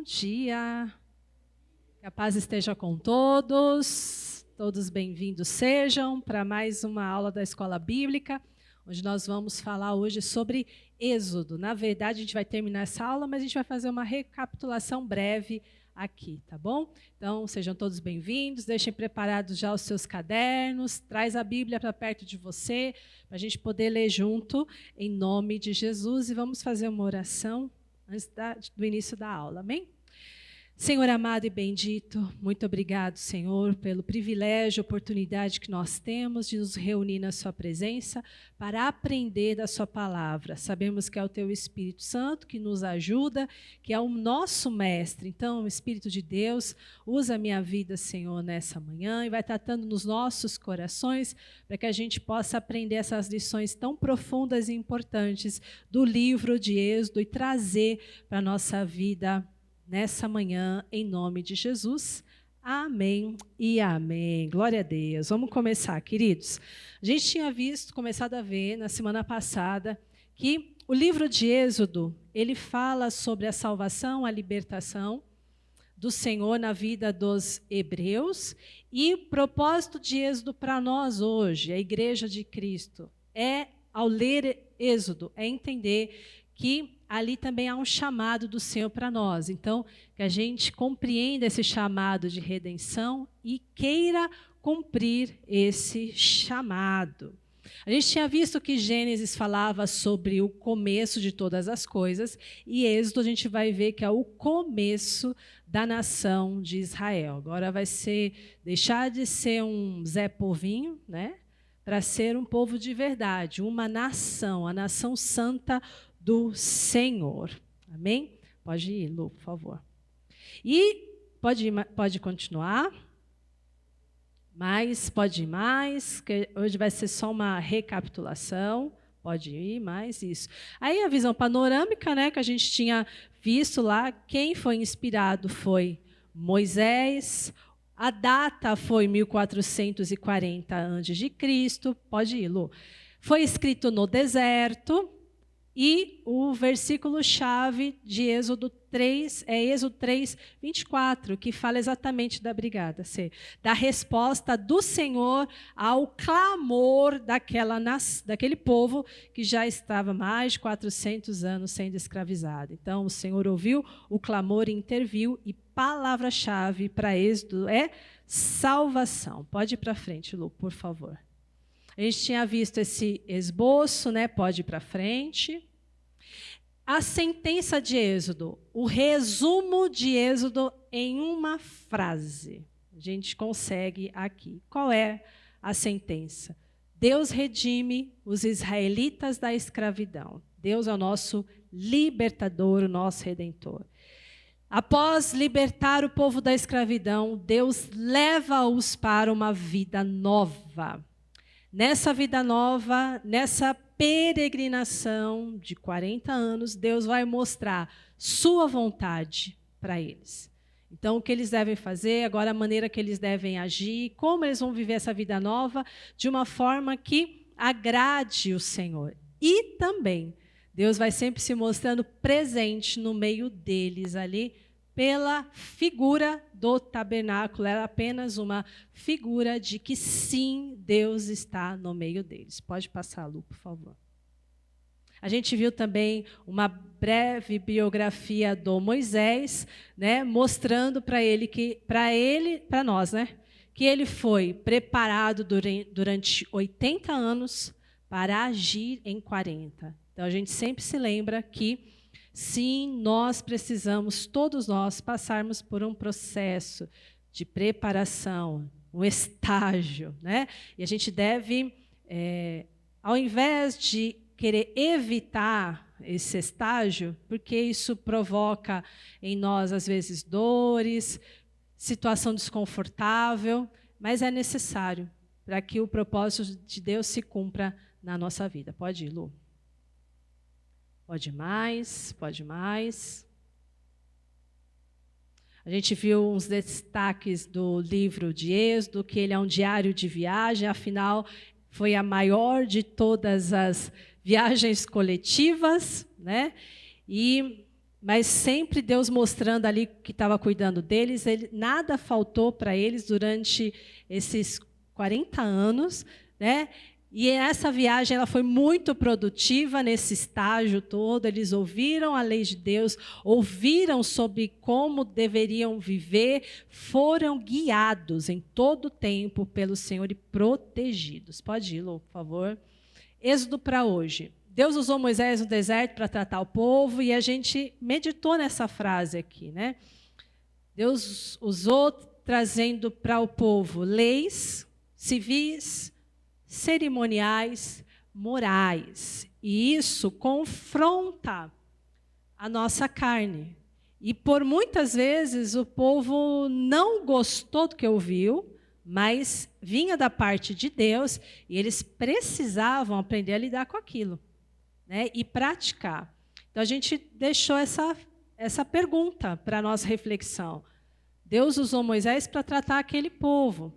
dia, que a paz esteja com todos bem-vindos sejam para mais uma aula da Escola Bíblica, onde nós vamos falar hoje sobre Êxodo. Na verdade, a gente vai terminar essa aula, mas a gente vai fazer uma recapitulação breve aqui, tá bom? Então, sejam todos bem-vindos, deixem preparados já os seus cadernos, traz a Bíblia para perto de você, para a gente poder ler junto, em nome de Jesus, e vamos fazer uma oração antes do início da aula, amém? Senhor amado e bendito, muito obrigado, Senhor, pelo privilégio, oportunidade que nós temos de nos reunir na sua presença para aprender da sua palavra. Sabemos que é o teu Espírito Santo que nos ajuda, que é o nosso mestre. Então, Espírito de Deus, usa a minha vida, Senhor, nessa manhã e vai tratando nos nossos corações para que a gente possa aprender essas lições tão profundas e importantes do livro de Êxodo e trazer para a nossa vida nessa manhã, em nome de Jesus. Amém e amém. Glória a Deus. Vamos começar, queridos. A gente tinha começado a ver na semana passada que o livro de Êxodo, ele fala sobre a salvação, a libertação do Senhor na vida dos hebreus, e o propósito de Êxodo para nós hoje, a Igreja de Cristo, ao ler Êxodo, é entender que ali também há um chamado do Senhor para nós. Então, que a gente compreenda esse chamado de redenção e queira cumprir esse chamado. A gente tinha visto que Gênesis falava sobre o começo de todas as coisas, e Êxodo a gente vai ver que é o começo da nação de Israel. Agora vai deixar de ser um Zé Povinho, né, para ser um povo de verdade, uma nação, a nação santa do Senhor. Amém? Pode ir, Lu, por favor. E pode continuar. Pode ir mais, que hoje vai ser só uma recapitulação. Pode ir mais, isso. Aí a visão panorâmica, né, que a gente tinha visto lá, quem foi inspirado foi Moisés. A data foi 1440 a.C. Pode ir, Lu. Foi escrito no deserto. E o versículo-chave de Êxodo 3, é Êxodo 3, 24, que fala exatamente da resposta do Senhor ao clamor daquele povo que já estava mais de 400 anos sendo escravizado. Então, o Senhor ouviu o clamor e interviu, e palavra-chave para Êxodo é salvação. Pode ir para frente, Lu, por favor. A gente tinha visto esse esboço, né? Pode ir para frente. A sentença de Êxodo, o resumo de Êxodo em uma frase. A gente consegue aqui. Qual é a sentença? Deus redime os israelitas da escravidão. Deus é o nosso libertador, o nosso redentor. Após libertar o povo da escravidão, Deus leva-os para uma vida nova. Nessa vida nova, nessa peregrinação de 40 anos, Deus vai mostrar sua vontade para eles. Então, o que eles devem fazer, agora a maneira que eles devem agir, como eles vão viver essa vida nova de uma forma que agrade o Senhor. E também, Deus vai sempre se mostrando presente no meio deles ali, pela figura do tabernáculo. Era apenas uma figura de que sim, Deus está no meio deles. Pode passar, Lu, por favor. A gente viu também uma breve biografia do Moisés, né, mostrando para nós, né, que ele foi preparado durante 80 anos para agir em 40. Então, a gente sempre se lembra que sim, nós precisamos, todos nós, passarmos por um processo de preparação, um estágio, né? E a gente deve, ao invés de querer evitar esse estágio, porque isso provoca em nós, às vezes, dores, situação desconfortável, mas é necessário para que o propósito de Deus se cumpra na nossa vida. Pode ir, Lu. Pode mais, pode mais. A gente viu uns destaques do livro de Êxodo, que ele é um diário de viagem, afinal, foi a maior de todas as viagens coletivas, né? E mas sempre Deus mostrando ali que estava cuidando deles. Nada faltou para eles durante esses 40 anos, né? E essa viagem ela foi muito produtiva nesse estágio todo. Eles ouviram a lei de Deus, ouviram sobre como deveriam viver, foram guiados em todo o tempo pelo Senhor e protegidos. Pode ir, Lu, por favor. Êxodo para hoje. Deus usou Moisés no deserto para tratar o povo e a gente meditou nessa frase aqui, né? Deus usou trazendo para o povo leis civis, cerimoniais, morais. E isso confronta a nossa carne. E por muitas vezes o povo não gostou do que ouviu, mas vinha da parte de Deus e eles precisavam aprender a lidar com aquilo, né, e praticar. Então, a gente deixou essa pergunta para a nossa reflexão. Deus usou Moisés para tratar aquele povo.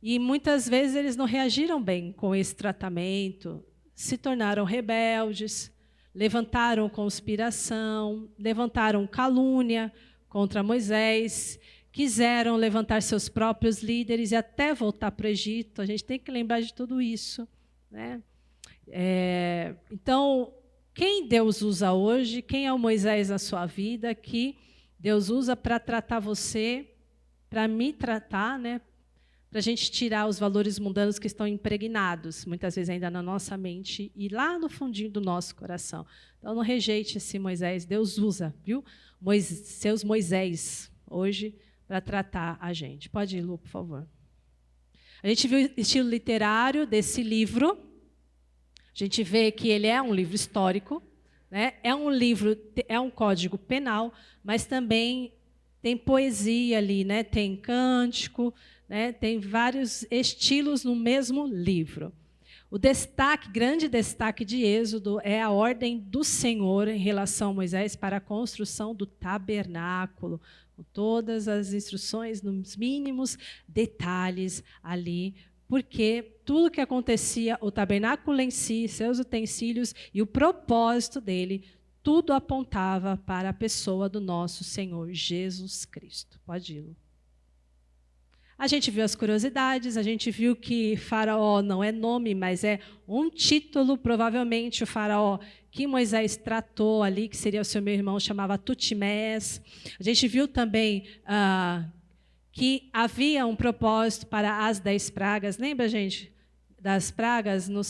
E muitas vezes eles não reagiram bem com esse tratamento, se tornaram rebeldes, levantaram conspiração, levantaram calúnia contra Moisés, quiseram levantar seus próprios líderes e até voltar para o Egito. A gente tem que lembrar de tudo isso, né? Então, quem Deus usa hoje, quem é o Moisés na sua vida, que Deus usa para tratar você, para me tratar, né? Para a gente tirar os valores mundanos que estão impregnados, muitas vezes ainda na nossa mente e lá no fundinho do nosso coração. Então, não rejeite esse Moisés, Deus usa, viu? Seus Moisés, hoje, para tratar a gente. Pode ir, Lu, por favor. A gente viu o estilo literário desse livro. A gente vê que ele é um livro histórico, né? É um livro, é um código penal, mas também tem poesia ali, né? Tem cântico, né? Tem vários estilos no mesmo livro. O destaque, grande destaque de Êxodo é a ordem do Senhor em relação a Moisés para a construção do tabernáculo, com todas as instruções nos mínimos detalhes ali, porque tudo que acontecia, o tabernáculo em si, seus utensílios e o propósito dele, tudo apontava para a pessoa do nosso Senhor Jesus Cristo. Pode ir. A gente viu as curiosidades, a gente viu que Faraó não é nome, mas é um título, provavelmente o Faraó que Moisés tratou ali, que seria o seu meu irmão, chamava Tutimés. A gente viu também que havia um propósito para as 10 pragas. Lembra, gente, das pragas no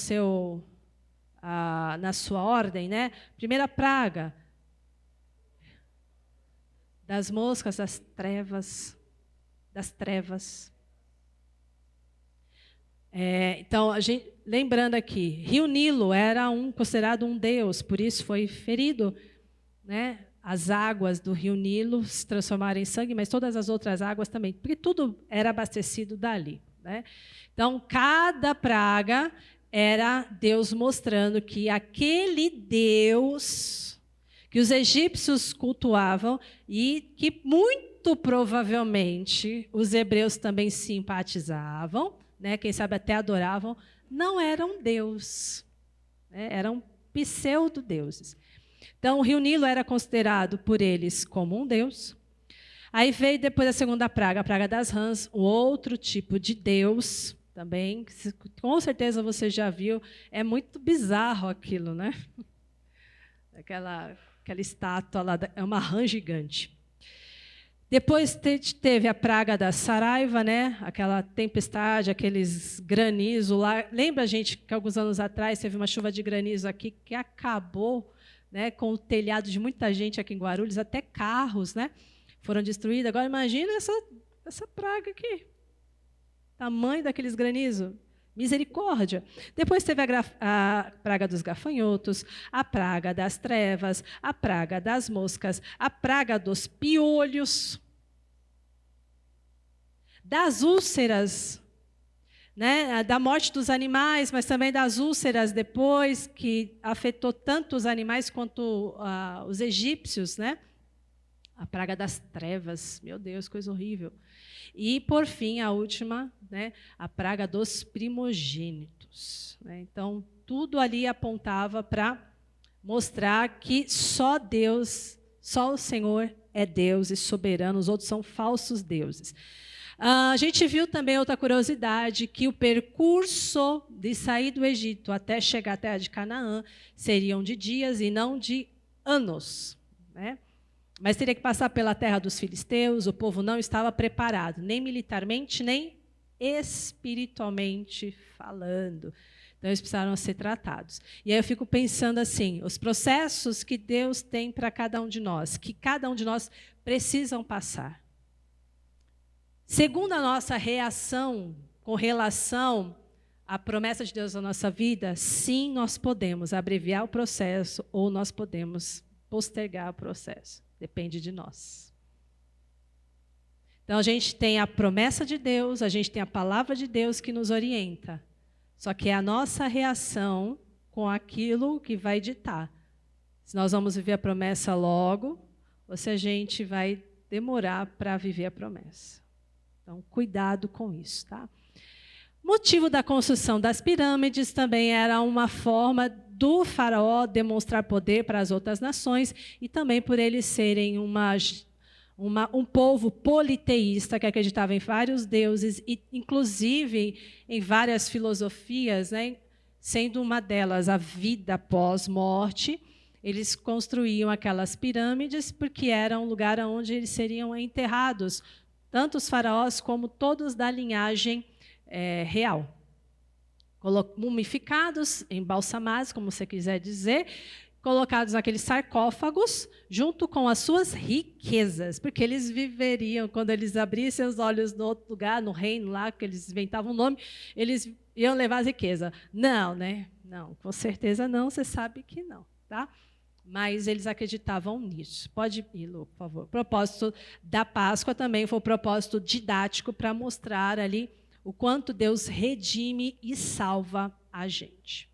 na sua ordem, né? Primeira praga, das moscas, das trevas. Então, lembrando aqui, Rio Nilo era considerado um deus, por isso foi ferido, né? As águas do Rio Nilo se transformaram em sangue, mas todas as outras águas também, porque tudo era abastecido dali, né? Então, cada praga era Deus mostrando que aquele Deus que os egípcios cultuavam e que muito provavelmente os hebreus também simpatizavam, né? Quem sabe até adoravam, não era um Deus, né? Eram pseudo-deuses. Então, o Rio Nilo era considerado por eles como um deus. Aí veio depois a segunda praga, a praga das rãs, um outro tipo de deus também. Com certeza você já viu. É muito bizarro aquilo, né? Aquela estátua lá, é uma rã gigante. Depois teve a praga da saraiva, né? Aquela tempestade, aqueles granizos lá. Lembra, gente, que alguns anos atrás teve uma chuva de granizo aqui que acabou, né, com o telhado de muita gente aqui em Guarulhos, até carros, né, foram destruídos. Agora, imagina essa praga aqui. Tamanho daqueles granizos. Misericórdia. Depois teve a praga dos gafanhotos, a praga das trevas, a praga das moscas, a praga dos piolhos, das úlceras, né, da morte dos animais, mas também das úlceras depois, que afetou tanto os animais quanto os egípcios, né? A praga das trevas, meu Deus, coisa horrível. E, por fim, a última, né, a praga dos primogênitos, né? Então, tudo ali apontava para mostrar que só Deus, só o Senhor é Deus e soberano, os outros são falsos deuses. A gente viu também outra curiosidade, que o percurso de sair do Egito até chegar à terra de Canaã seriam de dias e não de anos, né? Mas teria que passar pela terra dos filisteus, o povo não estava preparado, nem militarmente, nem espiritualmente falando. Então, eles precisaram ser tratados. E aí eu fico pensando assim, os processos que Deus tem para cada um de nós, que cada um de nós precisam passar. Segundo a nossa reação com relação à promessa de Deus na nossa vida, sim, nós podemos abreviar o processo ou nós podemos postergar o processo. Depende de nós. Então, a gente tem a promessa de Deus, a gente tem a palavra de Deus que nos orienta. Só que é a nossa reação com aquilo que vai ditar. Se nós vamos viver a promessa logo, ou se a gente vai demorar para viver a promessa. Então, cuidado com isso, tá? Motivo da construção das pirâmides também era uma forma do faraó demonstrar poder para as outras nações e também por eles serem um povo politeísta que acreditava em vários deuses e, inclusive, em várias filosofias, né? Sendo uma delas a vida pós-morte. Eles construíam aquelas pirâmides porque era um lugar onde eles seriam enterrados, tanto os faraós como todos da linhagem real. Mumificados, embalsamados, como você quiser dizer, colocados naqueles sarcófagos, junto com as suas riquezas, porque eles viveriam, quando eles abrissem os olhos no outro lugar, no reino lá, que eles inventavam um nome, eles iam levar as riquezas. Não, né? Não, com certeza não, você sabe que não, tá? Mas eles acreditavam nisso. Pode ir, Lu, por favor. O propósito da Páscoa também foi um propósito didático para mostrar ali o quanto Deus redime e salva a gente.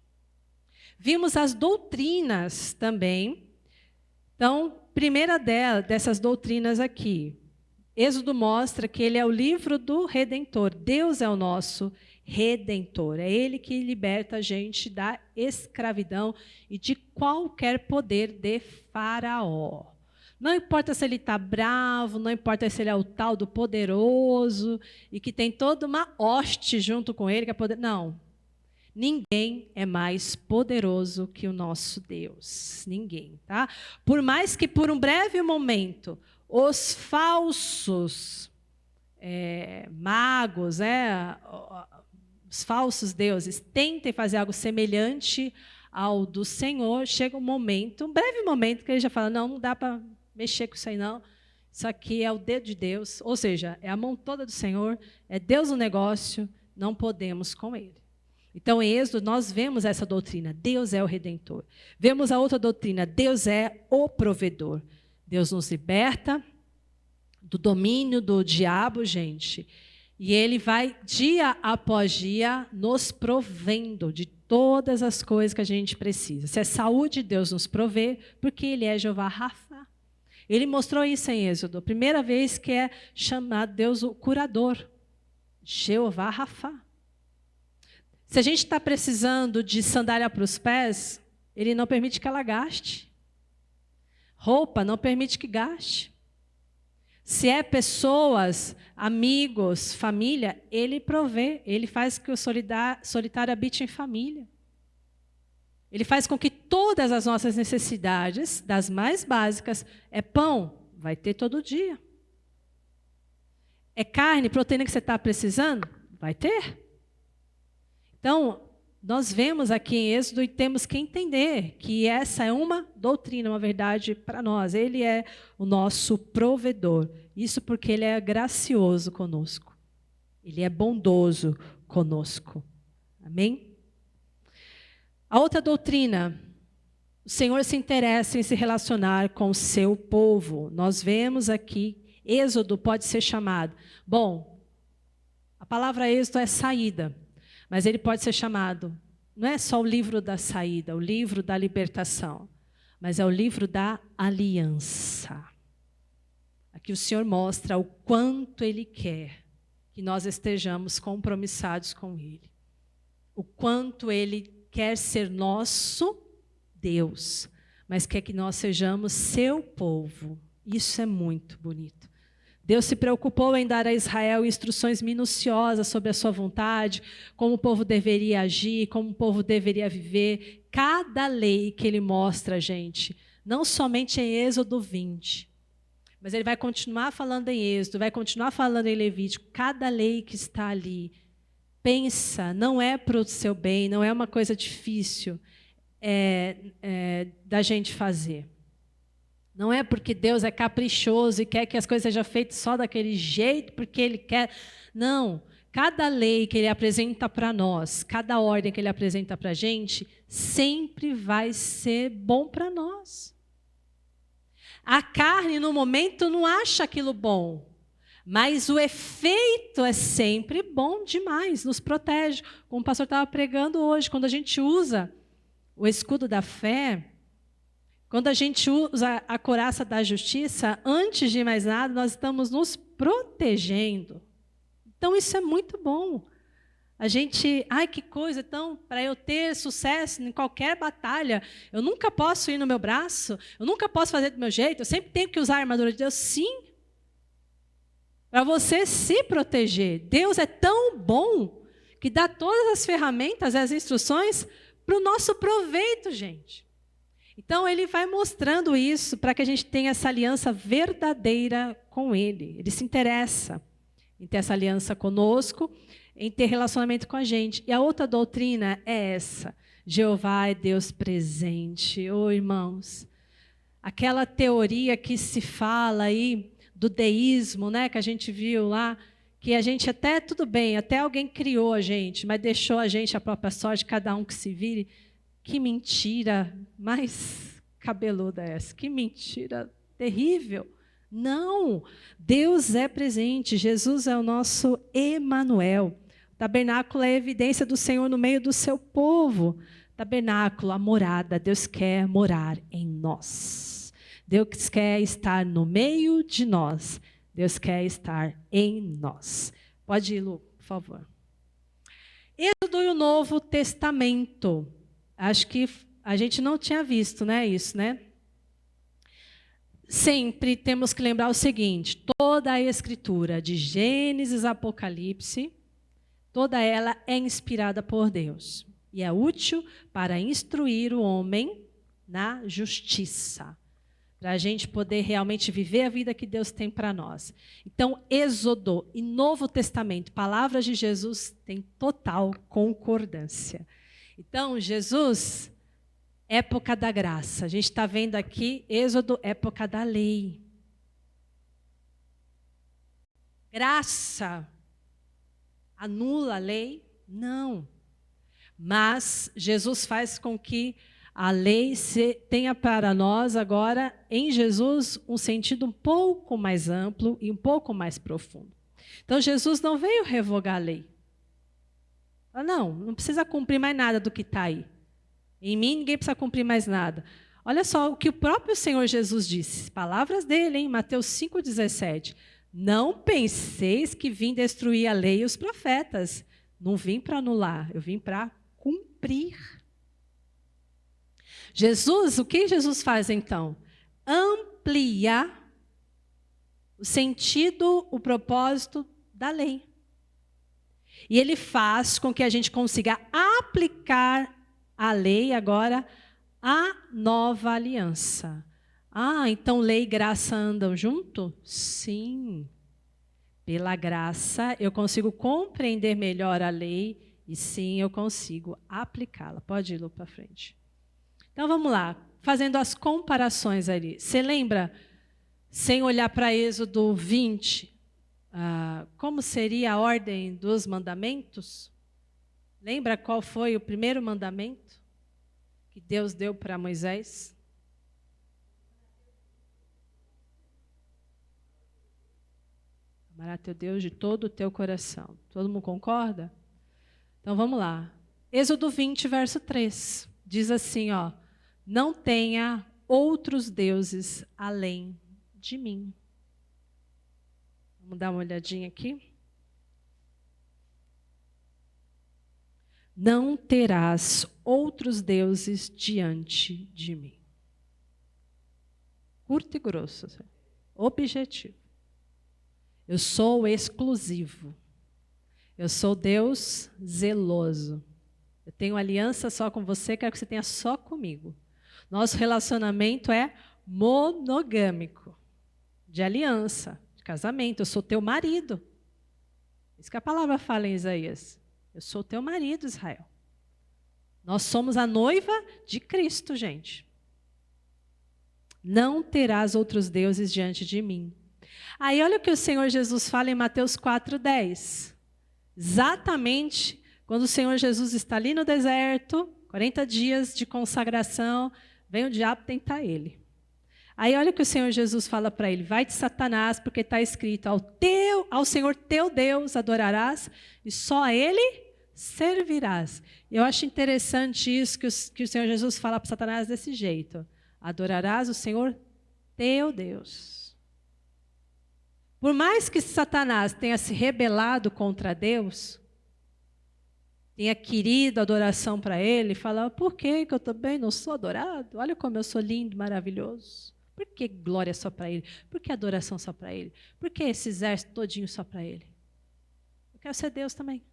Vimos as doutrinas também. Então, primeira dessas doutrinas aqui, Êxodo mostra que ele é o livro do Redentor. Deus é o nosso Redentor. É Ele que liberta a gente da escravidão e de qualquer poder de Faraó. Não importa se ele está bravo, não importa se ele é o tal do poderoso e que tem toda uma hoste junto com ele. Que é poder... Não. Ninguém é mais poderoso que o nosso Deus. Ninguém, tá? Por mais que por um breve momento os falsos magos, os falsos deuses tentem fazer algo semelhante ao do Senhor, chega um momento, um breve momento, que ele já fala, não dá para mexer com isso aí não, isso aqui é o dedo de Deus, ou seja, é a mão toda do Senhor, é Deus no negócio, não podemos com ele. Então, em Êxodo, nós vemos essa doutrina, Deus é o Redentor. Vemos a outra doutrina, Deus é o provedor. Deus nos liberta do domínio do diabo, gente, e ele vai, dia após dia, nos provendo de todas as coisas que a gente precisa. Se é saúde, Deus nos provê, porque ele é Jeová Rafa. Ele mostrou isso em Êxodo, a primeira vez que é chamado Deus o curador, Jeová Rafa. Se a gente está precisando de sandália para os pés, ele não permite que ela gaste. Roupa não permite que gaste. Se é pessoas, amigos, família, ele provê. Ele faz que o solitário habite em família. Ele faz com que todas as nossas necessidades, das mais básicas, é pão, vai ter todo dia. É carne, proteína que você está precisando? Vai ter. Então, nós vemos aqui em Êxodo e temos que entender que essa é uma doutrina, uma verdade para nós. Ele é o nosso provedor. Isso porque ele é gracioso conosco. Ele é bondoso conosco. Amém? A outra doutrina, o Senhor se interessa em se relacionar com o seu povo. Nós vemos aqui, Êxodo pode ser chamado. Bom, a palavra Êxodo é saída. Mas ele pode ser chamado, não é só o livro da saída, o livro da libertação, mas é o livro da aliança. Aqui o Senhor mostra o quanto Ele quer que nós estejamos compromissados com Ele. O quanto Ele quer ser nosso Deus, mas quer que nós sejamos seu povo. Isso é muito bonito. Deus se preocupou em dar a Israel instruções minuciosas sobre a sua vontade, como o povo deveria agir, como o povo deveria viver. Cada lei que ele mostra a gente, não somente em Êxodo 20, mas ele vai continuar falando em Êxodo, vai continuar falando em Levítico. Cada lei que está ali, pensa, não é para o seu bem, não é uma coisa difícil da gente fazer. Não é porque Deus é caprichoso e quer que as coisas sejam feitas só daquele jeito, porque Ele quer. Não. Cada lei que Ele apresenta para nós, cada ordem que Ele apresenta para a gente, sempre vai ser bom para nós. A carne, no momento, não acha aquilo bom, mas o efeito é sempre bom demais, nos protege. Como o pastor estava pregando hoje, quando a gente usa o escudo da fé, quando a gente usa a couraça da justiça, antes de mais nada, nós estamos nos protegendo. Então, isso é muito bom. A gente, ai, que coisa, então, para eu ter sucesso em qualquer batalha, eu nunca posso ir no meu braço, eu nunca posso fazer do meu jeito, eu sempre tenho que usar a armadura de Deus. Sim, para você se proteger. Deus é tão bom que dá todas as ferramentas e as instruções para o nosso proveito, gente. Então, ele vai mostrando isso para que a gente tenha essa aliança verdadeira com ele. Ele se interessa em ter essa aliança conosco, em ter relacionamento com a gente. E a outra doutrina é essa. Jeová é Deus presente. Ô, irmãos, aquela teoria que se fala aí do deísmo, né, que a gente viu lá, que a gente até, tudo bem, até alguém criou a gente, mas deixou a gente a própria sorte, cada um que se vire. Que mentira mais cabeluda é essa? Que mentira terrível. Não, Deus é presente, Jesus é o nosso Emanuel. O tabernáculo é a evidência do Senhor no meio do seu povo. Tabernáculo, a morada, Deus quer morar em nós. Deus quer estar no meio de nós. Deus quer estar em nós. Pode ir, Lu, por favor. Êxodo e o Novo Testamento. Acho que a gente não tinha visto, né, isso, né? Sempre temos que lembrar o seguinte, toda a Escritura, de Gênesis a Apocalipse, toda ela é inspirada por Deus. E é útil para instruir o homem na justiça, para a gente poder realmente viver a vida que Deus tem para nós. Então, Êxodo e Novo Testamento, palavras de Jesus, têm total concordância. Então, Jesus, época da graça. A gente está vendo aqui, Êxodo, época da lei. Graça anula a lei? Não. Mas Jesus faz com que a lei tenha para nós agora, em Jesus, um sentido um pouco mais amplo e um pouco mais profundo. Então, Jesus não veio revogar a lei. Não precisa cumprir mais nada do que está aí. Em mim, ninguém precisa cumprir mais nada. Olha só o que o próprio Senhor Jesus disse. Palavras dele, em Mateus 5,17. Não penseis que vim destruir a lei e os profetas. Não vim para anular, eu vim para cumprir. Jesus, o que Jesus faz então? Amplia o sentido, o propósito da lei. E ele faz com que a gente consiga aplicar a lei agora à nova aliança. Então lei e graça andam junto? Sim. Pela graça eu consigo compreender melhor a lei e sim, eu consigo aplicá-la. Pode ir, Lu, para frente. Então vamos lá, fazendo as comparações ali. Você lembra, sem olhar para Êxodo 20, como seria a ordem dos mandamentos? Lembra qual foi o primeiro mandamento que Deus deu para Moisés? Amará teu Deus de todo o teu coração. Todo mundo concorda? Então vamos lá. Êxodo 20, verso 3. Diz assim, não tenha outros deuses além de mim. Vamos dar uma olhadinha aqui. Não terás outros deuses diante de mim. curto e grosso, objetivo. Eu sou exclusivo. Eu sou Deus zeloso. Eu tenho aliança só com você, quero que você tenha só comigo. Nosso relacionamento é monogâmico, de aliança, de casamento. Eu sou teu marido. Isso que a palavra fala em Isaías. Eu sou teu marido, Israel. Nós somos a noiva de Cristo, gente. Não terás outros deuses diante de mim. Aí olha o que o Senhor Jesus fala em Mateus 4:10. Exatamente quando o Senhor Jesus está ali no deserto, 40 dias de consagração, vem o diabo tentar ele. Aí olha o que o Senhor Jesus fala para ele: vai de Satanás, porque está escrito, ao Senhor teu Deus adorarás e só a Ele servirás. Eu acho interessante isso que o Senhor Jesus fala para Satanás desse jeito: adorarás o Senhor teu Deus. Por mais que Satanás tenha se rebelado contra Deus, tenha querido adoração para ele, fala: por que eu também não sou adorado? Olha como eu sou lindo, maravilhoso. Por que glória só para ele? Por que adoração só para ele? Por que esse exército todinho só para ele? Eu quero ser Deus também.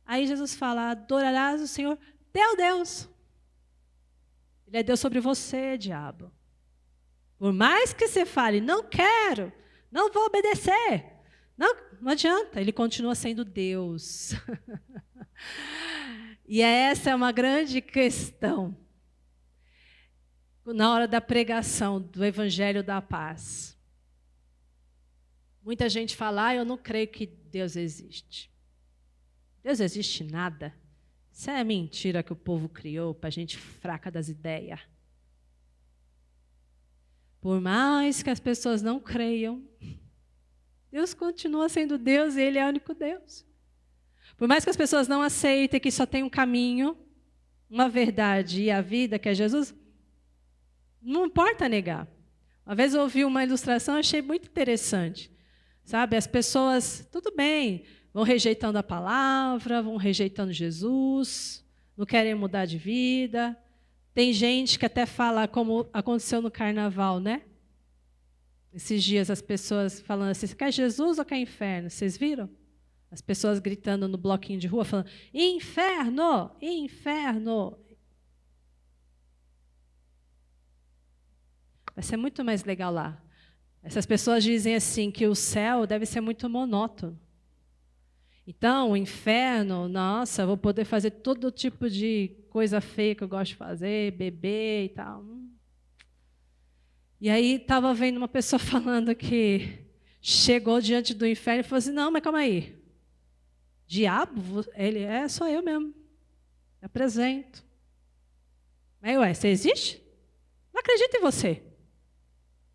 Aí Jesus fala: adorarás o Senhor teu Deus. Ele é Deus sobre você, diabo. Por mais que você fale, não quero, não vou obedecer, não adianta, ele continua sendo Deus. E essa é uma grande questão na hora da pregação do Evangelho da Paz. Muita gente fala: eu não creio que Deus existe. Deus existe nada. Isso é mentira que o povo criou para a gente fraca das ideias. Por mais que as pessoas não creiam, Deus continua sendo Deus e Ele é o único Deus. Por mais que as pessoas não aceitem que só tem um caminho, uma verdade e a vida, que é Jesus, não importa negar. Uma vez eu ouvi uma ilustração, achei muito interessante. Sabe, as pessoas, tudo bem, vão rejeitando a palavra, vão rejeitando Jesus, não querem mudar de vida. Tem gente que até fala, como aconteceu no carnaval, né? Esses dias as pessoas falando assim: você quer Jesus ou quer inferno? Vocês viram? As pessoas gritando no bloquinho de rua, falando: inferno, inferno. Vai ser muito mais legal lá. Essas pessoas dizem assim que o céu deve ser muito monótono. Então, o inferno, nossa, eu vou poder fazer todo tipo de coisa feia que eu gosto de fazer, beber e tal. E aí estava vendo uma pessoa falando que chegou diante do inferno e falou assim: não, mas calma aí. Diabo? Ele é, sou eu mesmo. Eu apresento. Mas, ué, você existe? Não acredito em você.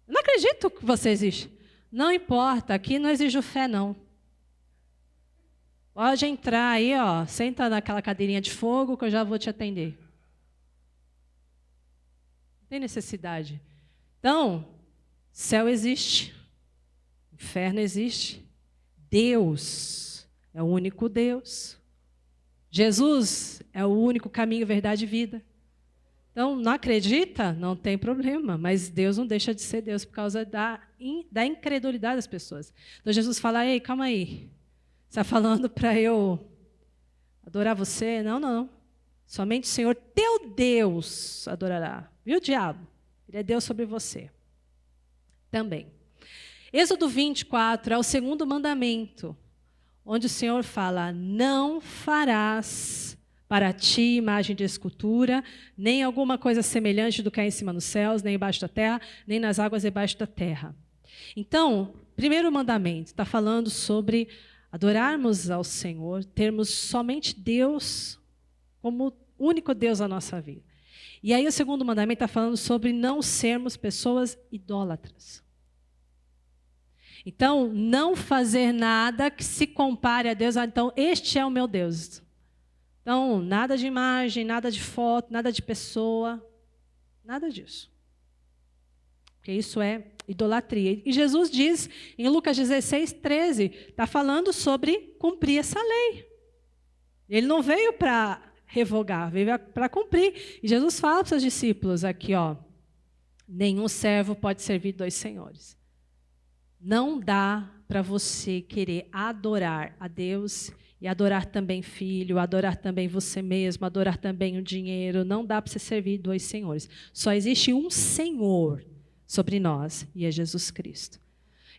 Não acredito que você existe. Não importa, aqui não exijo fé, não. Pode entrar aí, ó, senta naquela cadeirinha de fogo que eu já vou te atender. Não tem necessidade. Então, céu existe, inferno existe, Deus é o único Deus. Jesus é o único caminho, verdade e vida. Então, não acredita? Não tem problema, mas Deus não deixa de ser Deus por causa da incredulidade das pessoas. Então, Jesus fala: ei, calma aí. Você está falando para eu adorar você? Não, não. Somente o Senhor, teu Deus, adorará. Viu, diabo? Ele é Deus sobre você. Também. Êxodo 24 é o segundo mandamento, onde o Senhor fala: não farás para ti imagem de escultura, nem alguma coisa semelhante do que há em cima nos céus, nem embaixo da terra, nem nas águas debaixo da terra. Então, primeiro mandamento está falando sobre adorarmos ao Senhor, termos somente Deus como único Deus na nossa vida. E aí o segundo mandamento está falando sobre não sermos pessoas idólatras. Então, não fazer nada que se compare a Deus. Então, este é o meu Deus. Então, nada de imagem, nada de foto, nada de pessoa, nada disso. Porque isso é idolatria. E Jesus diz, em Lucas 16, 13, está falando sobre cumprir essa lei. Ele não veio para revogar, veio para cumprir. E Jesus fala para os seus discípulos aqui, ó, Nenhum servo pode servir dois senhores. Não dá para você querer adorar a Deus e adorar também filho, adorar também você mesmo, adorar também o dinheiro. Não dá para você servir dois senhores. Só existe um Senhor sobre nós, e é Jesus Cristo.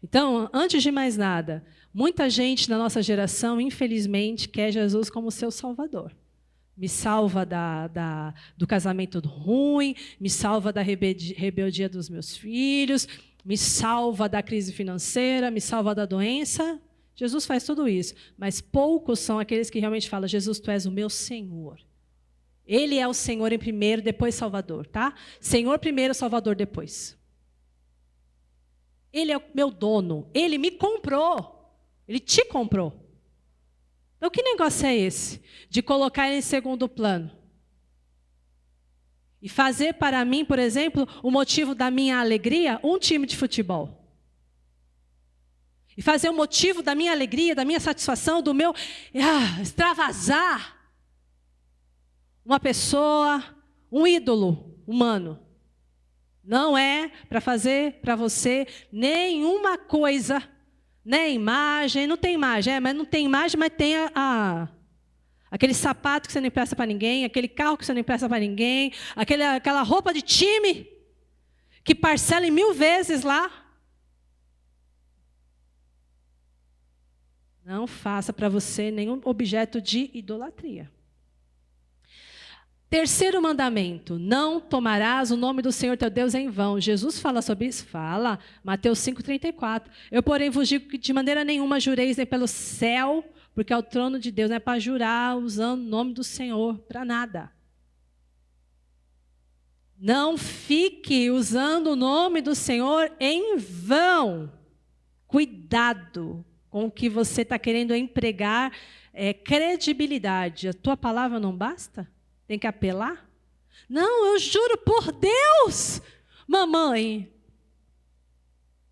Então, antes de mais nada, muita gente na nossa geração, infelizmente, quer Jesus como seu Salvador. Me salva do casamento ruim, me salva da rebeldia dos meus filhos, me salva da crise financeira, me salva da doença. Jesus faz tudo isso, mas poucos são aqueles que realmente falam: Jesus, tu és o meu Senhor. Ele é o Senhor em primeiro, depois Salvador, tá? Senhor primeiro, Salvador depois. Ele é o meu dono, ele me comprou, ele te comprou. Então, que negócio é esse? De colocar ele em segundo plano. E fazer para mim, por exemplo, o motivo da minha alegria, um time de futebol. E fazer o motivo da minha alegria, da minha satisfação, do meu extravasar. Uma pessoa, um ídolo humano. Não é para fazer para você nenhuma coisa. Nem imagem, não tem imagem, mas não tem imagem, mas tem aquele sapato que você não empresta para ninguém, aquele carro que você não empresta para ninguém, aquela roupa de time que parcela em 1000 vezes lá. Não faça para você nenhum objeto de idolatria. Terceiro mandamento: não tomarás o nome do Senhor teu Deus em vão. Jesus fala sobre isso? Fala. Mateus 5,34. Eu, porém, vos digo que de maneira nenhuma jureis nem pelo céu, porque é o trono de Deus, não é para jurar usando o nome do Senhor, para nada. Não fique usando o nome do Senhor em vão. Cuidado com o que você está querendo empregar credibilidade. A tua palavra não basta? Tem que apelar? Não, eu juro por Deus, mamãe,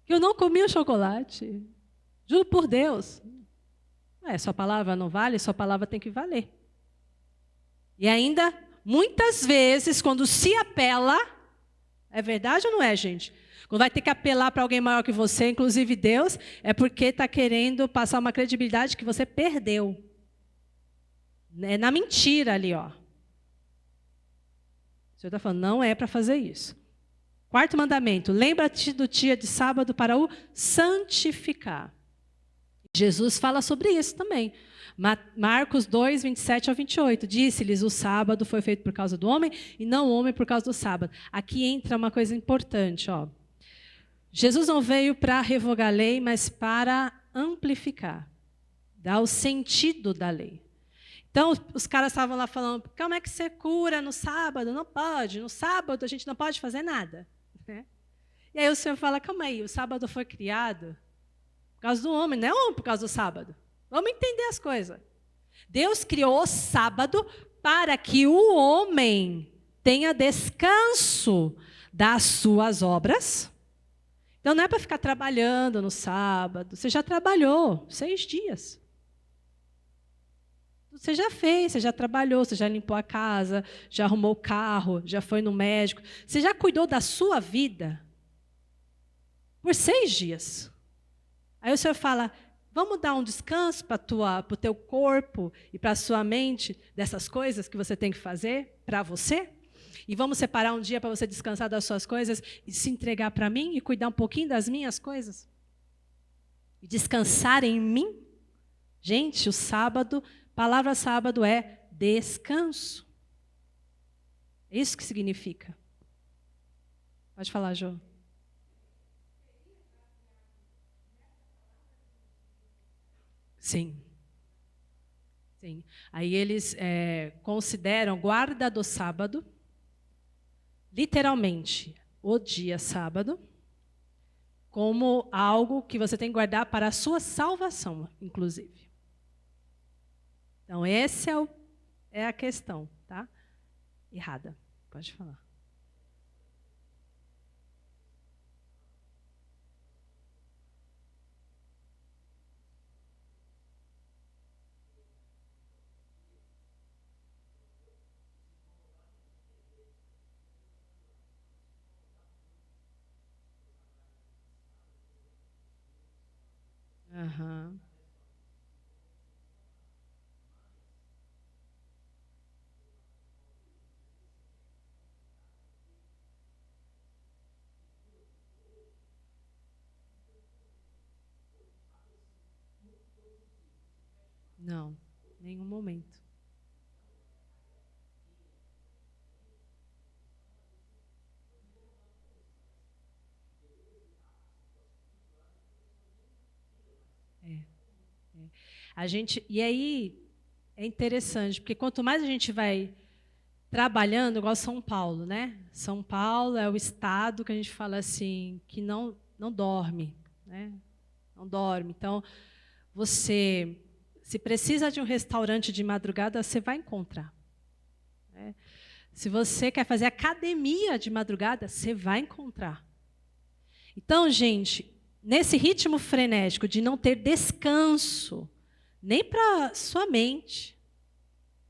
que eu não comi o chocolate. Juro por Deus. Sua palavra não vale, sua palavra tem que valer. E ainda, muitas vezes, quando se apela, é verdade ou não é, gente? Quando vai ter que apelar para alguém maior que você, inclusive Deus, é porque está querendo passar uma credibilidade que você perdeu. É na mentira ali, ó. O Senhor está falando, não é para fazer isso. Quarto mandamento: lembra-te do dia de sábado para o santificar. Jesus fala sobre isso também. Marcos 2, 27 ao 28. Disse-lhes: o sábado foi feito por causa do homem e não o homem por causa do sábado. Aqui entra uma coisa importante. Ó. Jesus não veio para revogar a lei, mas para amplificar. Dar o sentido da lei. Então, os caras estavam lá falando: como é que você cura no sábado? Não pode. No sábado, a gente não pode fazer nada. E aí o Senhor fala: calma aí, o sábado foi criado por causa do homem, não é homem por causa do sábado. Vamos entender as coisas. Deus criou o sábado para que o homem tenha descanso das suas obras. Então, não é para ficar trabalhando no sábado. Você já trabalhou 6 dias. Você já fez, você já trabalhou, você já limpou a casa, já arrumou o carro, já foi no médico. Você já cuidou da sua vida por 6 dias. Aí o Senhor fala: vamos dar um descanso para o teu corpo e para a sua mente dessas coisas que você tem que fazer para você? E vamos separar um dia para você descansar das suas coisas e se entregar para mim e cuidar um pouquinho das minhas coisas? E descansar em mim? Gente, o sábado... A palavra sábado é descanso. É isso que significa. Pode falar, Jô. Sim. Sim. Aí eles consideram guarda do sábado, literalmente, o dia sábado, como algo que você tem que guardar para a sua salvação, inclusive. Então, essa é a questão, tá? Errada. Pode falar. Aham. Não, nenhum momento. É. E aí é interessante, porque quanto mais a gente vai trabalhando, igual São Paulo, né? São Paulo é o estado que a gente fala assim, que não dorme, né? Não dorme. Então, você, se precisa de um restaurante de madrugada, você vai encontrar, né? Se você quer fazer academia de madrugada, você vai encontrar. Então, gente, nesse ritmo frenético de não ter descanso, nem para sua mente,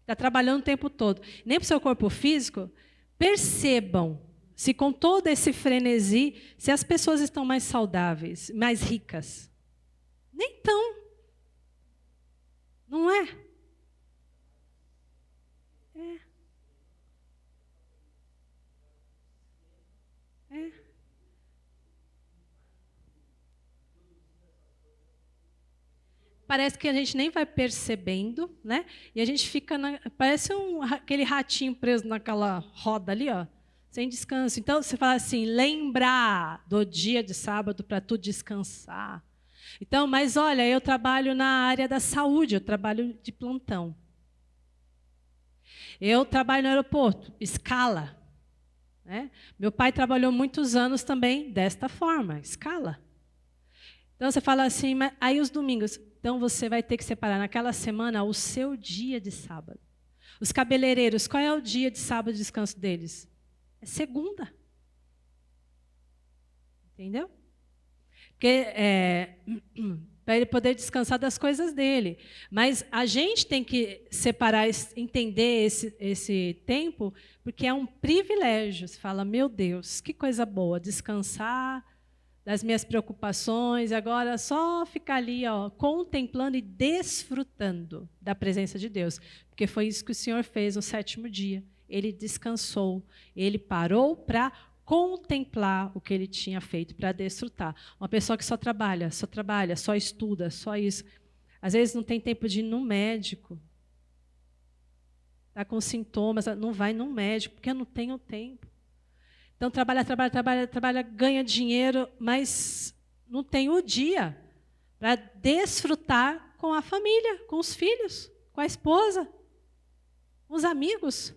está trabalhando o tempo todo, nem para o seu corpo físico, percebam se com todo esse frenesi, se as pessoas estão mais saudáveis, mais ricas. Nem tão. Não é? É. É. Parece que a gente nem vai percebendo, né? E a gente fica parece aquele ratinho preso naquela roda ali, ó, sem descanso. Então você fala assim, lembrar do dia de sábado para tu descansar. Então, mas olha, eu trabalho na área da saúde, eu trabalho de plantão. Eu trabalho no aeroporto, escala, né? Meu pai trabalhou muitos anos também desta forma, escala. Então você fala assim, mas aí os domingos, então você vai ter que separar naquela semana o seu dia de sábado. Os cabeleireiros, qual é o dia de sábado de descanso deles? É segunda. Entendeu? Porque para ele poder descansar das coisas dele. Mas a gente tem que separar, entender esse tempo, porque é um privilégio. Você fala, meu Deus, que coisa boa, descansar das minhas preocupações, agora só ficar ali, ó, contemplando e desfrutando da presença de Deus. Porque foi isso que o Senhor fez no 7º dia. Ele descansou, ele parou para contemplar o que ele tinha feito, para desfrutar. Uma pessoa que só trabalha, só estuda, só isso. Às vezes não tem tempo de ir no médico. Está com sintomas, não vai no médico, porque eu não tenho tempo. Então, trabalha, ganha dinheiro, mas não tem o dia para desfrutar com a família, com os filhos, com a esposa, com os amigos.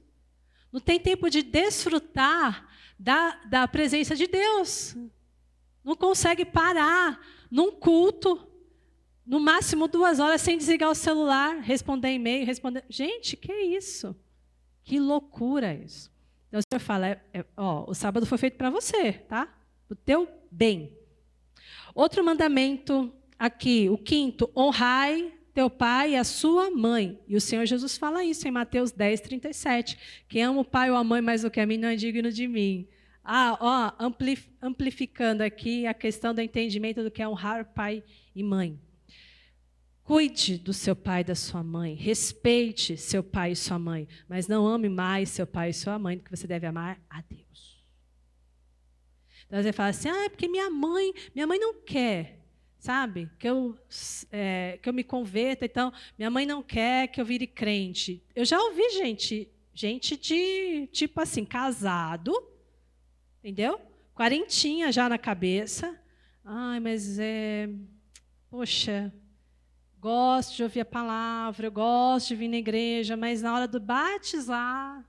Não tem tempo de desfrutar da presença de Deus. Não consegue parar num culto, no máximo 2 horas, sem desligar o celular, responder e-mail, responder... Gente, que é isso? Que loucura isso. Então, o Senhor fala, o sábado foi feito para você, tá? Para o teu bem. Outro mandamento aqui, o 5º, honrai teu pai e a sua mãe. E o Senhor Jesus fala isso em Mateus 10, 37. Quem ama o pai ou a mãe mais do que a mim não é digno de mim. Amplificando aqui a questão do entendimento do que é honrar pai e mãe. Cuide do seu pai e da sua mãe. Respeite seu pai e sua mãe. Mas não ame mais seu pai e sua mãe do que você deve amar a Deus. Então você fala assim, porque minha mãe não quer, sabe? Que eu me converta, então minha mãe não quer que eu vire crente. Eu já ouvi gente de, tipo assim, casado, entendeu? 40 já na cabeça. Mas poxa... Gosto de ouvir a palavra, eu gosto de vir na igreja, mas na hora do batizar,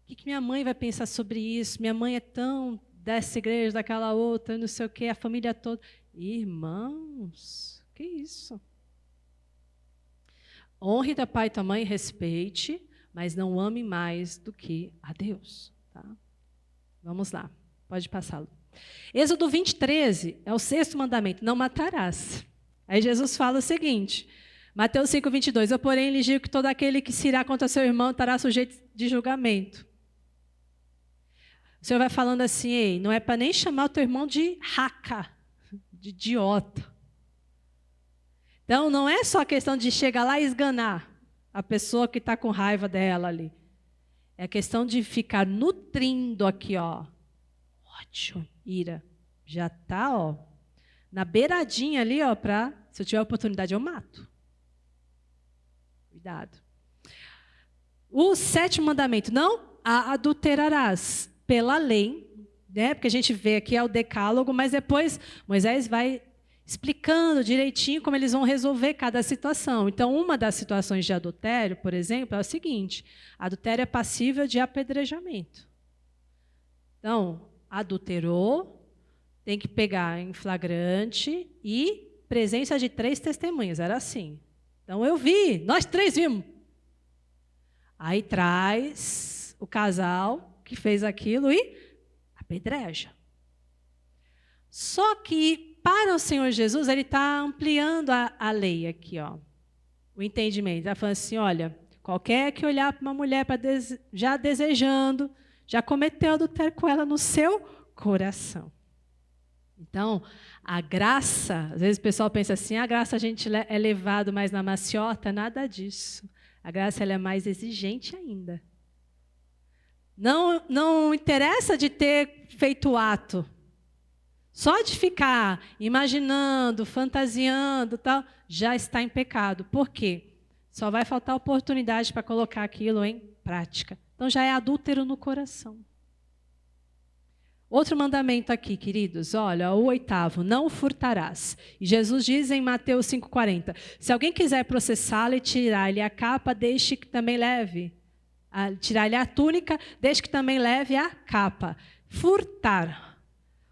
o que minha mãe vai pensar sobre isso? Minha mãe é tão dessa igreja, daquela outra, não sei o quê, a família toda. Irmãos, que isso? Honre teu pai e tua mãe, respeite, mas não ame mais do que a Deus. Tá? Vamos lá, pode passá-lo. Êxodo 20, 13, é o 6º mandamento, não matarás. Aí Jesus fala o seguinte, Mateus 5, 22, eu, porém, lhes digo que todo aquele que se irá contra seu irmão estará sujeito de julgamento. O Senhor vai falando assim, ei, não é para nem chamar o teu irmão de raca, de idiota. Então, não é só a questão de chegar lá e esganar a pessoa que está com raiva dela ali. É a questão de ficar nutrindo aqui, ó, ódio, ira. Já está, ó, na beiradinha ali, ó, para, se eu tiver oportunidade, eu mato. Cuidado. O 7º mandamento, não adulterarás pela lei, né? Porque a gente vê aqui é o decálogo, mas depois Moisés vai explicando direitinho como eles vão resolver cada situação. Então, uma das situações de adultério, por exemplo, é o seguinte: adultério é passível de apedrejamento. Então, adulterou, tem que pegar em flagrante e presença de 3 testemunhas. Era assim. Então, eu vi, nós 3 vimos. Aí traz o casal que fez aquilo e apedreja. Só que, para o Senhor Jesus, ele está ampliando a lei aqui, ó, o entendimento. Ele está falando assim, olha, qualquer que olhar para uma mulher já desejando, já cometeu adultério com ela no seu coração. Então, a graça, às vezes o pessoal pensa assim, a graça a gente é levado mais na maciota, nada disso. A graça ela é mais exigente ainda. Não interessa de ter feito o ato. Só de ficar imaginando, fantasiando, tal, já está em pecado. Por quê? Só vai faltar oportunidade para colocar aquilo em prática. Então já é adúltero no coração. Outro mandamento aqui, queridos, olha, o 8º, não furtarás. E Jesus diz em Mateus 5,40, se alguém quiser processá-lo e tirar-lhe a capa, deixe que também leve. Tirar-lhe a túnica, deixe que também leve a capa. Furtar.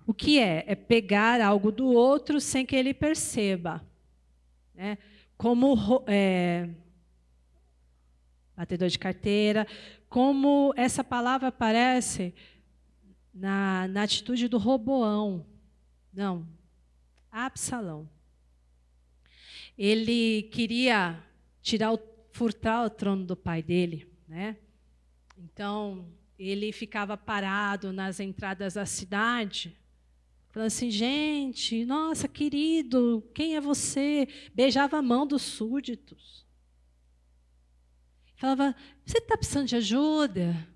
O que é? É pegar algo do outro sem que ele perceba. Né? Como batedor de carteira, como essa palavra aparece na atitude do Roboão. Não, Absalão. Ele queria furtar o trono do pai dele. Né? Então, ele ficava parado nas entradas da cidade, falando assim, gente, nossa, querido, quem é você? Beijava a mão dos súditos. Falava, você está precisando de ajuda?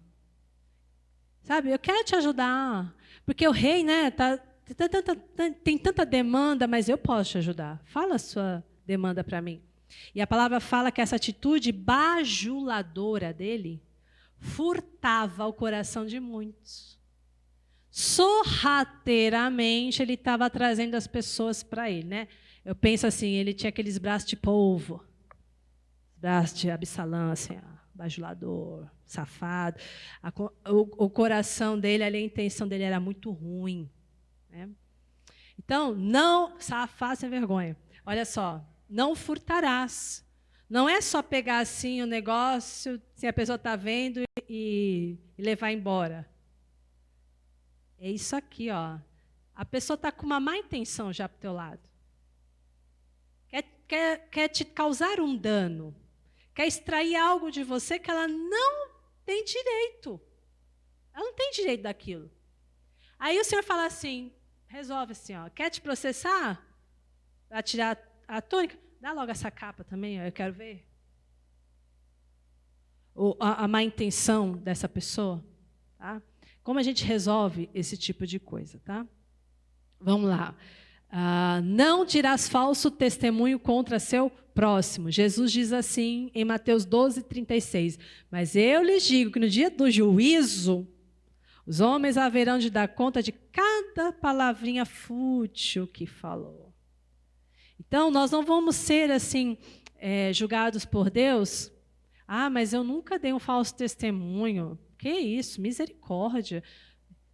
Sabe, eu quero te ajudar. Porque o rei, né, tem tanta demanda, mas eu posso te ajudar. Fala a sua demanda para mim. E a palavra fala que essa atitude bajuladora dele furtava o coração de muitos. Sorrateiramente, ele estava trazendo as pessoas para ele. Né? Eu penso assim, ele tinha aqueles braços de polvo, braços de Absalão, assim, bajulador, safado. O coração dele, a intenção dele era muito ruim. Né? Então, não, safado sem vergonha. Olha só, não furtarás. Não é só pegar assim o negócio, se a pessoa está vendo e levar embora. É isso aqui, ó. A pessoa está com uma má intenção já para o teu lado. Quer te causar um dano. Quer extrair algo de você que ela não tem direito. Ela não tem direito daquilo. Aí o Senhor fala assim, resolve assim, ó, quer te processar? Para tirar a túnica? Dá logo essa capa também, ó, eu quero ver. A má intenção dessa pessoa. Tá? Como a gente resolve esse tipo de coisa, tá? Vamos lá. Não dirás falso testemunho contra seu próximo. Jesus diz assim em Mateus 12:36. Mas eu lhes digo que no dia do juízo, os homens haverão de dar conta de cada palavrinha fútil que falou. Então, nós não vamos ser assim julgados por Deus. Mas eu nunca dei um falso testemunho. Que isso, misericórdia.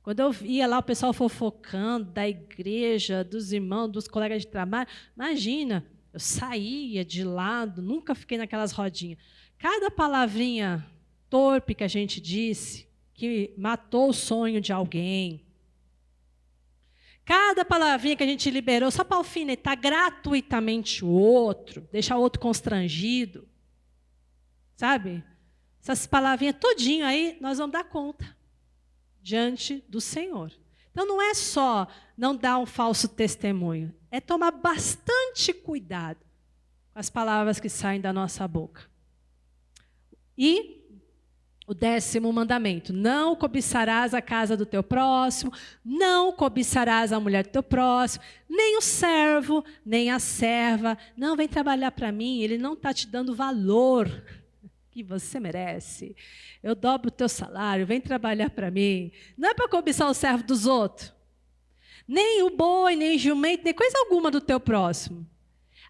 Quando eu via lá o pessoal fofocando da igreja, dos irmãos, dos colegas de trabalho, imagina, eu saía de lado, nunca fiquei naquelas rodinhas. Cada palavrinha torpe que a gente disse, que matou o sonho de alguém. Cada palavrinha que a gente liberou só para alfinetar gratuitamente o outro, deixar o outro constrangido. Sabe? Essas palavrinhas todinho aí, nós vamos dar conta diante do Senhor. Então, não é só não dar um falso testemunho, é tomar bastante cuidado. as palavras que saem da nossa boca. E o 10º mandamento: não cobiçarás a casa do teu próximo, não cobiçarás a mulher do teu próximo, nem o servo, nem a serva. Não, vem trabalhar para mim, ele não está te dando valor que você merece. Eu dobro o teu salário, vem trabalhar para mim. Não é para cobiçar o servo dos outros, nem o boi, nem o jumento, nem coisa alguma do teu próximo.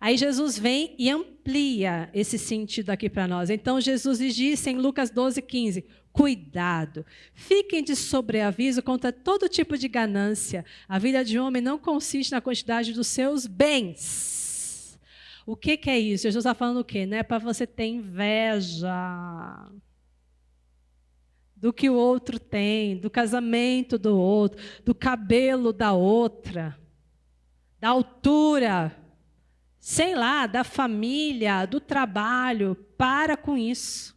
Aí Jesus vem e amplia esse sentido aqui para nós. Então Jesus lhes disse em Lucas 12:15, cuidado, fiquem de sobreaviso contra todo tipo de ganância. A vida de um homem não consiste na quantidade dos seus bens. O que é isso? Jesus está falando o quê? Não é para você ter inveja do que o outro tem, do casamento do outro, do cabelo da outra, da altura, sei lá, da família, do trabalho. Para com isso.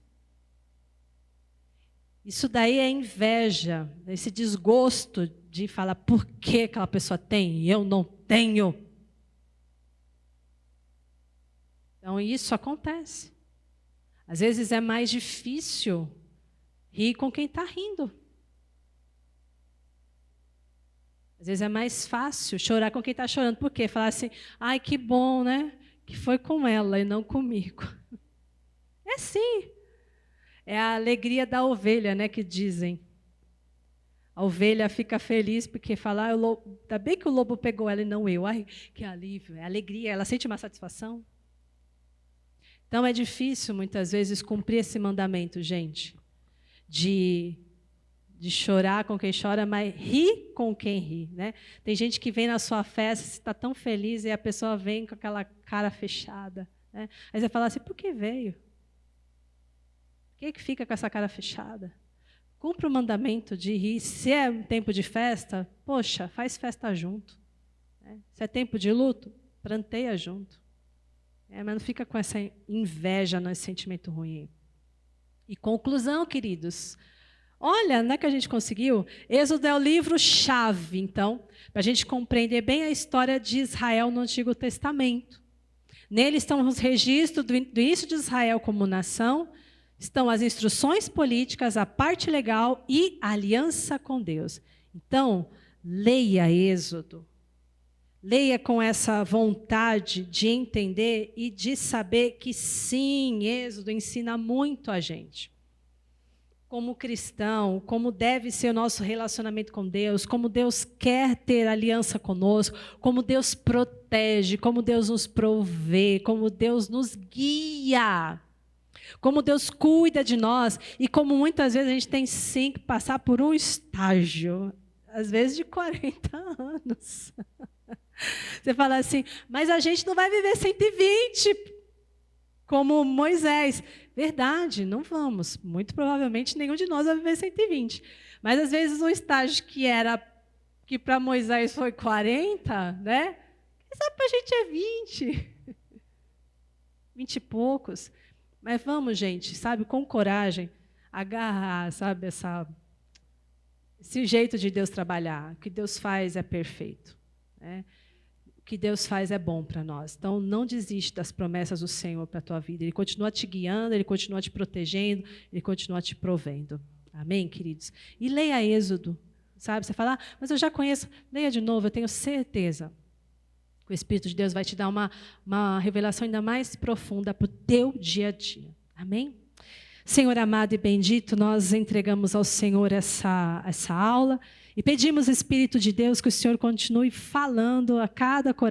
Isso daí é inveja, esse desgosto de falar por que aquela pessoa tem e eu não tenho. Então isso acontece. Às vezes é mais difícil rir com quem está rindo. Às vezes é mais fácil chorar com quem está chorando. Por quê? Falar assim, ai, que bom, né? Que foi com ela e não comigo. É sim. É a alegria da ovelha, né, que dizem. A ovelha fica feliz porque fala, ainda bem que o lobo pegou ela e não eu. Ai, que alívio. É alegria, ela sente uma satisfação. Então é difícil, muitas vezes, cumprir esse mandamento, gente. De chorar com quem chora, mas rir com quem ri, né? Tem gente que vem na sua festa, você está tão feliz, e a pessoa vem com aquela cara fechada, né? Aí você fala assim, por que veio? Por que fica com essa cara fechada? Cumpre o mandamento de rir. Se é um tempo de festa, poxa, faz festa junto, né? Se é tempo de luto, pranteia junto. Mas não fica com essa inveja, esse sentimento ruim. E conclusão, queridos, olha, não é que a gente conseguiu? Êxodo é o livro-chave, então, para a gente compreender bem a história de Israel no Antigo Testamento. Nele estão os registros do início de Israel como nação, estão as instruções políticas, a parte legal e a aliança com Deus. Então, leia Êxodo. Leia com essa vontade de entender e de saber que, sim, Êxodo ensina muito a gente. Como cristão, como deve ser o nosso relacionamento com Deus, como Deus quer ter aliança conosco, como Deus protege, como Deus nos provê, como Deus nos guia, como Deus cuida de nós e como muitas vezes a gente tem sim que passar por um estágio, às vezes de 40 anos. Você fala assim, mas a gente não vai viver 120 como Moisés. Verdade, não vamos. Muito provavelmente nenhum de nós vai viver 120. Mas às vezes um estágio que para Moisés foi 40, né? Quem sabe para a gente é 20. 20 e poucos. Mas vamos, gente, sabe, com coragem, agarrar, sabe, esse jeito de Deus trabalhar. O que Deus faz é perfeito, né? O que Deus faz é bom para nós. Então, não desiste das promessas do Senhor para a tua vida. Ele continua te guiando, Ele continua te protegendo, Ele continua te provendo. Amém, queridos? E leia Êxodo, sabe? Você fala, mas eu já conheço. Leia de novo, eu tenho certeza que o Espírito de Deus vai te dar uma revelação ainda mais profunda para o teu dia a dia. Amém? Senhor amado e bendito, nós entregamos ao Senhor essa aula e pedimos, Espírito de Deus, que o Senhor continue falando a cada coração.